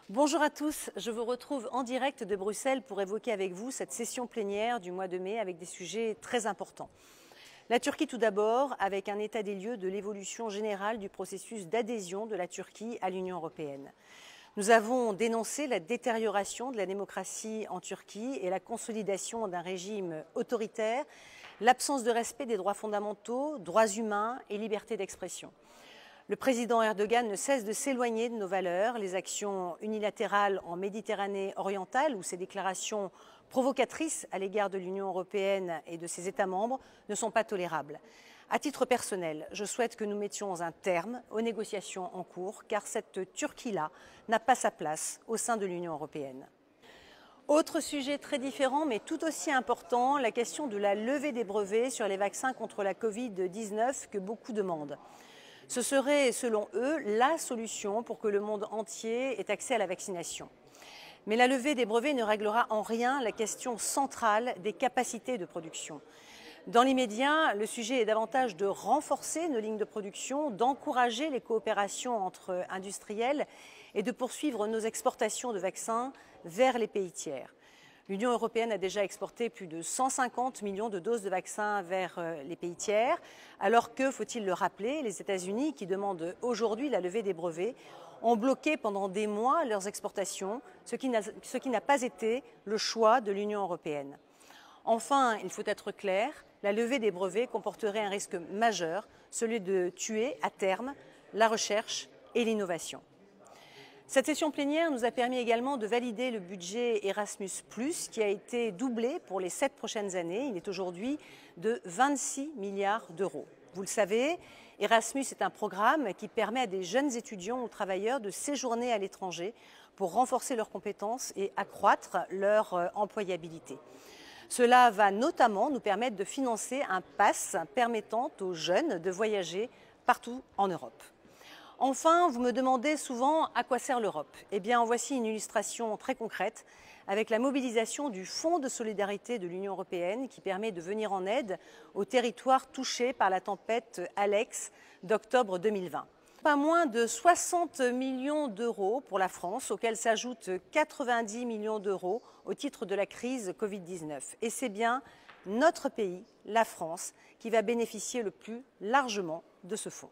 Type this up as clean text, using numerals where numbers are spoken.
Bonjour à tous, je vous retrouve en direct de Bruxelles pour évoquer avec vous cette session plénière du mois de mai avec des sujets très importants. La Turquie tout d'abord, avec un état des lieux de l'évolution générale du processus d'adhésion de la Turquie à l'Union européenne. Nous avons dénoncé la détérioration de la démocratie en Turquie et la consolidation d'un régime autoritaire, l'absence de respect des droits fondamentaux, droits humains et liberté d'expression. Le président Erdogan ne cesse de s'éloigner de nos valeurs. Les actions unilatérales en Méditerranée orientale ou ses déclarations provocatrices à l'égard de l'Union européenne et de ses États membres ne sont pas tolérables. À titre personnel, je souhaite que nous mettions un terme aux négociations en cours, car cette Turquie-là n'a pas sa place au sein de l'Union européenne. Autre sujet très différent mais tout aussi important, la question de la levée des brevets sur les vaccins contre la Covid-19 que beaucoup demandent. Ce serait, selon eux, la solution pour que le monde entier ait accès à la vaccination. Mais la levée des brevets ne réglera en rien la question centrale des capacités de production. Dans l'immédiat, le sujet est davantage de renforcer nos lignes de production, d'encourager les coopérations entre industriels et de poursuivre nos exportations de vaccins vers les pays tiers. L'Union européenne a déjà exporté plus de 150 millions de doses de vaccins vers les pays tiers, alors que, faut-il le rappeler, les États-Unis, qui demandent aujourd'hui la levée des brevets, ont bloqué pendant des mois leurs exportations, ce qui n'a pas été le choix de l'Union européenne. Enfin, il faut être clair, la levée des brevets comporterait un risque majeur, celui de tuer à terme la recherche et l'innovation. Cette session plénière nous a permis également de valider le budget Erasmus+, qui a été doublé pour les 7 prochaines années. Il est aujourd'hui de 26 milliards d'euros. Vous le savez, Erasmus est un programme qui permet à des jeunes étudiants ou travailleurs de séjourner à l'étranger pour renforcer leurs compétences et accroître leur employabilité. Cela va notamment nous permettre de financer un pass permettant aux jeunes de voyager partout en Europe. Enfin, vous me demandez souvent à quoi sert l'Europe. Eh bien, en voici une illustration très concrète avec la mobilisation du Fonds de solidarité de l'Union européenne qui permet de venir en aide aux territoires touchés par la tempête Alex d'octobre 2020. Pas moins de 60 millions d'euros pour la France, auxquels s'ajoutent 90 millions d'euros au titre de la crise Covid-19. Et c'est bien notre pays, la France, qui va bénéficier le plus largement de ce fonds.